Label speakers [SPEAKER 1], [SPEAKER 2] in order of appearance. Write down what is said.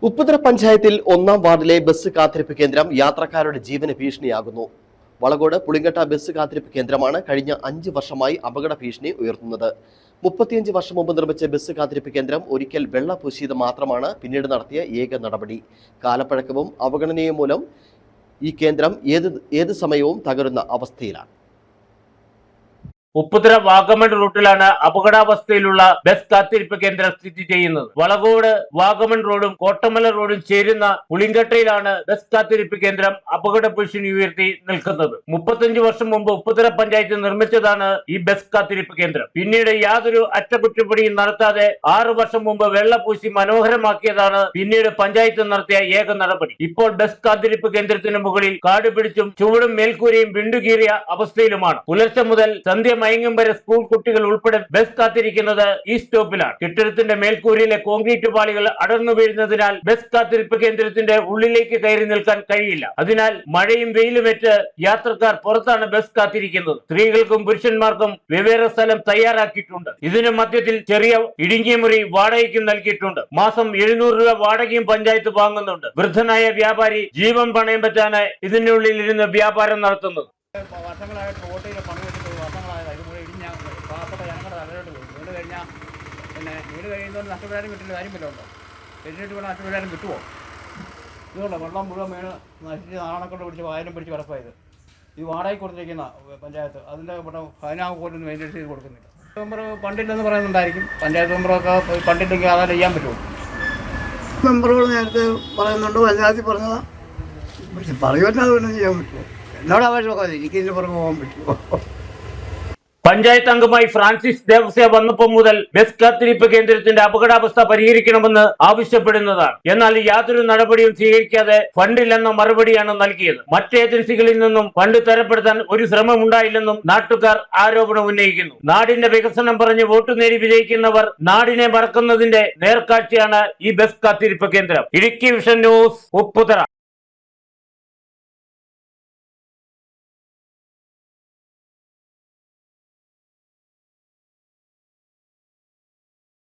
[SPEAKER 1] ഉപ്പുതറ പഞ്ചായത്തിൽ 1-ാം വാർഡിലെ ബസ് കാത്തിരിപ്പ് കേന്ദ്രം യാത്രക്കാരുടെ ജീവന് ഭീഷണിയാകുന്നു. വളകോട് പുളിങ്കട്ട ബസ് കാത്തിരിപ്പ് കേന്ദ്രമാണ് കഴിഞ്ഞ 5 വർഷമായി അപകട ഭീഷണി ഉയർത്തുന്നത്. 35 വർഷം മുമ്പ് നിർമ്മിച്ച ബസ് കാത്തിരിപ്പ് കേന്ദ്രം ഒരിക്കൽ വെള്ള പൂശിയത് മാത്രമാണ് പിന്നീട് നടത്തിയ ഏക നടപടി. കാലപ്പഴക്കവും അവഗണനയും മൂലം ഈ കേന്ദ്രം ഏത് സമയവും തകരുന്ന അവസ്ഥയിലാണ്.
[SPEAKER 2] ഉപ്പുതറ വാഗമൺ റൂട്ടിലാണ് അപകടാവസ്ഥയിലുള്ള ബസ് കാത്തിരിപ്പ് കേന്ദ്രം സ്ഥിതി ചെയ്യുന്നത്. വളകോട് വാഗമൺ റോഡും കോട്ടമല റോഡും ചേരുന്ന പുളിങ്കട്ടയിലാണ് ബസ് കാത്തിരിപ്പ് കേന്ദ്രം അപകട ഭീഷണി ഉയർത്തി നിൽക്കുന്നത്. 35 വർഷം മുമ്പ് ഉപ്പുതറ പഞ്ചായത്ത് നിർമ്മിച്ചതാണ് ഈ ബസ് കാത്തിരിപ്പ് കേന്ദ്രം. പിന്നീട് യാതൊരു അറ്റകുറ്റപ്പണിയും നടത്താതെ 6 വർഷം മുമ്പ് വെള്ളപൂശി മനോഹരമാക്കിയതാണ് പിന്നീട് പഞ്ചായത്ത് നടത്തിയ ഏക നടപടി. ഇപ്പോൾ ബസ് കാത്തിരിപ്പ് കേന്ദ്രത്തിന് മുകളിൽ കാട് പിടിച്ചും ചുവടും മേൽക്കൂരയും വിണ്ടുകീറിയ അവസ്ഥയിലുമാണ്. പുലർച്ചെ മുതൽ സന്ധ്യ മയങ്ങും വരെ സ്കൂൾ കുട്ടികൾ ഉൾപ്പെടെ ബസ് കാത്തിരിക്കുന്നത് ഈ സ്റ്റോപ്പിലാണ്. കെട്ടിടത്തിന്റെ മേൽക്കൂരയിലെ കോൺക്രീറ്റ് പാളികൾ അടർന്നു വീഴുന്നതിനാൽ ബസ് കാത്തിരിപ്പ് കേന്ദ്രത്തിന്റെ ഉള്ളിലേക്ക് കയറി നിൽക്കാൻ കഴിയില്ല. അതിനാൽ മഴയും വെയിലുമേറ്റ് യാത്രക്കാർ പുറത്താണ് ബസ് കാത്തിരിക്കുന്നത്. സ്ത്രീകൾക്കും പുരുഷന്മാർക്കും വെവ്വേറെ സ്ഥലം തയ്യാറാക്കിയിട്ടുണ്ട്. ഇതിന് മധ്യത്തിൽ ചെറിയ ഇടുങ്ങിയ മുറി വാടകയ്ക്കും നൽകിയിട്ടുണ്ട്. മാസം 700 രൂപ വാടകയും പഞ്ചായത്ത് വാങ്ങുന്നുണ്ട്. വൃദ്ധനായ വ്യാപാരി ജീവൻ പണയം പറ്റാണ് ഇതിനുള്ളിൽ ഇരുന്ന് വ്യാപാരം നടത്തുന്നത്.
[SPEAKER 3] വർഷങ്ങളായിട്ട് റോട്ടിൽ പണി വെച്ചിട്ട് വർഷങ്ങളായത് ഇതുപോലെ ഇടിഞ്ഞ പാവപ്പെട്ട ജനങ്ങളുടെ തലയിലോട്ട് പോയി. വീട് കഴിഞ്ഞാൽ വീട് കഴിയുന്നതുകൊണ്ട് നഷ്ടപരിഹാരം കിട്ടുന്ന കാര്യമല്ലോ ഉണ്ടോ? എഴുതിയിട്ട് വേണം നഷ്ടപരിഹാരം കിട്ടുമോ? ഇതുകൊണ്ടോ വെള്ളം മുഴുവൻ വീണ് നശിച്ച് നാണക്കൊണ്ട് പിടിച്ച് വായനം പിടിച്ച് കിടപ്പായത്. ഈ വാടകയ്ക്ക് കൊടുത്തിരിക്കുന്ന പഞ്ചായത്ത് അതിൻ്റെ ഫൈനാവ് പോലും മെയിൻറ്റെയിൻ ചെയ്ത് കൊടുക്കുന്നില്ല. മെമ്പർ ഫണ്ടില്ലെന്ന് പറയുന്നുണ്ടായിരിക്കും. പഞ്ചായത്ത് മെമ്പറൊക്കെ ഫണ്ടില്ലെങ്കിൽ അതായത് ചെയ്യാൻ പറ്റുമോ?
[SPEAKER 4] മെമ്പറുകൾ നേരത്തെ പറയുന്നുണ്ട്, പഞ്ചായത്തിൽ പറഞ്ഞതാണ്. പക്ഷെ പറയുമല്ലോ, അതുകൊണ്ട് ചെയ്യാൻ പറ്റുമോ? എന്നോട് ആവശ്യമൊക്കെ എനിക്കിതിന് പുറമെ പോകാൻ പറ്റുമോ?
[SPEAKER 2] പഞ്ചായത്ത് അംഗമായി ഫ്രാൻസിസ് ദേവസ്യ വന്നപ്പോൾ മുതൽ ബസ് കാത്തിരിപ്പ് കേന്ദ്രത്തിന്റെ അപകടാവസ്ഥ പരിഹരിക്കണമെന്ന് ആവശ്യപ്പെടുന്നതാണ്. എന്നാൽ യാതൊരു നടപടിയും സ്വീകരിക്കാതെ ഫണ്ടില്ലെന്ന മറുപടിയാണ് നൽകിയത്. മറ്റ് ഏജൻസികളിൽ നിന്നും ഫണ്ട് തരപ്പെടുത്താൻ ഒരു ശ്രമമുണ്ടായില്ലെന്നും നാട്ടുകാർ ആരോപണം ഉന്നയിക്കുന്നു. നാടിന്റെ വികസനം പറഞ്ഞ് വോട്ട് നേടി വിജയിക്കുന്നവർ നാടിനെ മറക്കുന്നതിന്റെ നേർക്കാഴ്ചയാണ് ഈ ബസ് കാത്തിരിപ്പ് കേന്ദ്രം. Idukki vision news, Upputhara.